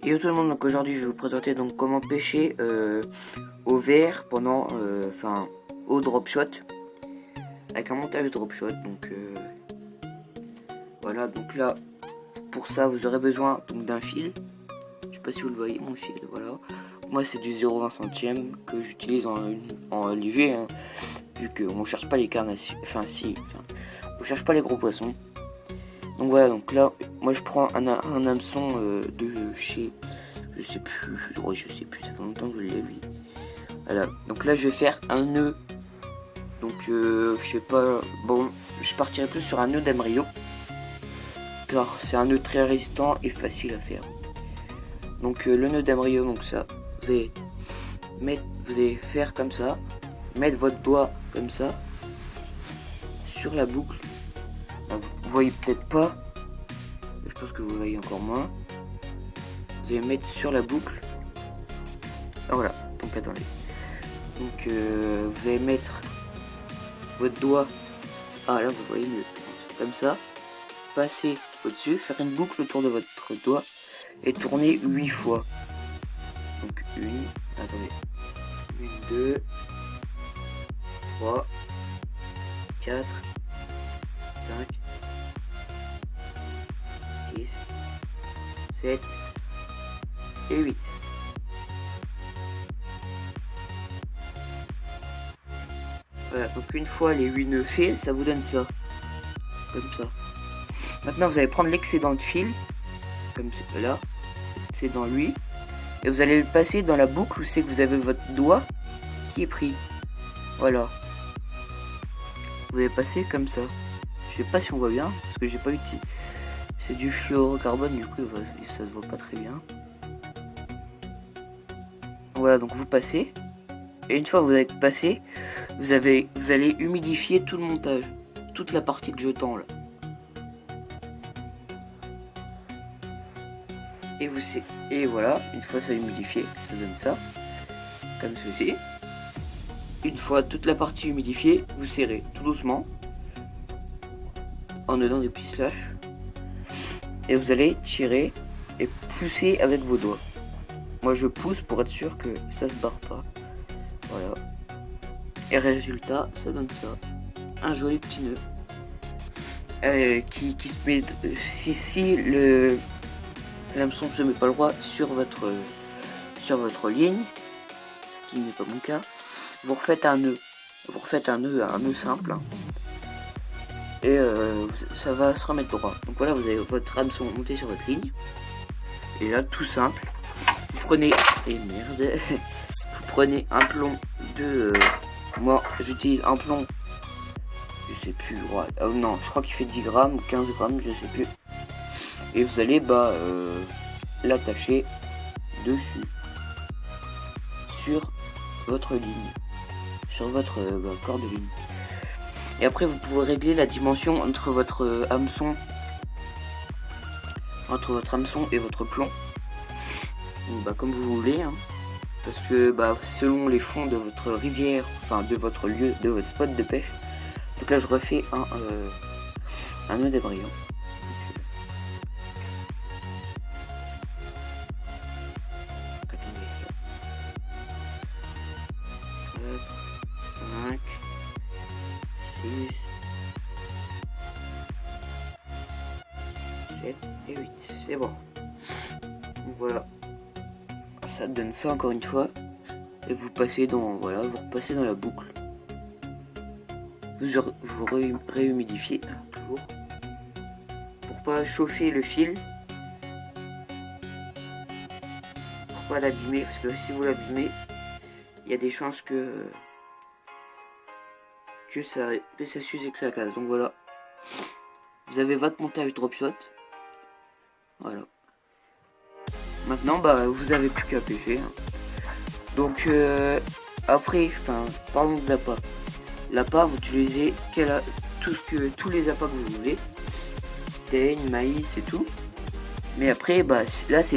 Yo tout le monde, donc aujourd'hui je vais vous présenter donc comment pêcher au VR pendant au drop shot avec un montage drop shot. Donc voilà, donc là pour ça vous aurez besoin donc d'un fil. Je sais pas si vous le voyez, mon fil, voilà. Moi c'est du 0,20 centième que j'utilise en léger, hein, vu qu'on cherche pas les carnes, on cherche pas les gros poissons. Donc voilà, donc là moi je prends un hameçon de chez, je sais plus, ça fait longtemps que je l'ai lui. Voilà, donc là je vais faire un nœud. Donc je sais pas, bon, je partirai plus sur un nœud d'Amrio, car c'est un nœud très résistant et facile à faire. Donc le nœud d'Amrio, donc ça, vous allez faire comme ça, mettre votre doigt comme ça sur la boucle. Alors, vous voyez peut-être pas, je pense que vous voyez encore moins. Vous allez mettre sur la boucle. Ah, voilà, donc attendez. Donc vous allez mettre votre doigt. Ah là vous voyez mieux. Comme ça. Passer au-dessus, faire une boucle autour de votre doigt et tourner 8 fois. Donc une, attendez. 1, 2, 3, 4, 5, 6, 7 et 8. Voilà, donc une fois les 8 nœuds faits, ça vous donne ça. Comme ça. Maintenant vous allez prendre l'excédent de fil, comme c'est là, c'est dans lui, et vous allez le passer dans la boucle où c'est que vous avez votre doigt qui est pris. Voilà. Vous allez passer comme ça. Je sais pas si on voit bien, parce que j'ai pas utilisé. C'est du fluorocarbone, du coup ça se voit pas très bien. Voilà, donc vous passez. Et une fois que vous avez passé, vous allez humidifier tout le montage, toute la partie de jeton là. Et voilà, une fois ça humidifié, ça donne ça, comme ceci. Une fois toute la partie humidifiée, vous serrez tout doucement, en donnant des petits slash, et vous allez tirer et pousser avec vos doigts. Moi je pousse pour être sûr que ça se barre pas. Voilà. Et résultat, ça donne ça. Un joli petit nœud. Qui se met, si l'hameçon ne se met pas le droit sur votre ligne, ce qui n'est pas mon cas, vous refaites un nœud. Vous refaites un nœud simple. Hein, et ça va se remettre droit. Donc voilà, vous avez votre hameçon monté sur votre ligne. Et là, tout simple. Vous prenez... Et merde. Vous prenez un plomb de... moi, j'utilise un plomb... Je sais plus... Oh non, je crois qu'il fait 10 grammes ou 15 grammes, je sais plus. Et vous allez l'attacher dessus. Sur votre ligne. Sur votre corde de ligne. Et après, vous pouvez régler la dimension entre votre hameçon... entre votre hameçon et votre plomb. Donc, comme vous voulez, hein, parce que selon les fonds de votre rivière, enfin de votre lieu, de votre spot de pêche. Donc là je refais un nœud d'Amrio. 5, 6, 7 et 8, c'est bon. Donc voilà. Ça donne ça encore une fois. Et vous passez dans, voilà, vous repassez dans la boucle. Vous réhumidifiez toujours. Pour pas chauffer le fil. Pour pas l'abîmer, parce que si vous l'abîmez, il y a des chances que ça s'use et que ça casse. Donc voilà. Vous avez votre montage drop shot. Voilà. Maintenant, vous avez plus qu'à pêcher. Hein. Donc après, parlons de l'appât. L'appât, vous utilisez tous les appâts que vous voulez, teigne, maïs et tout. Mais après, là c'est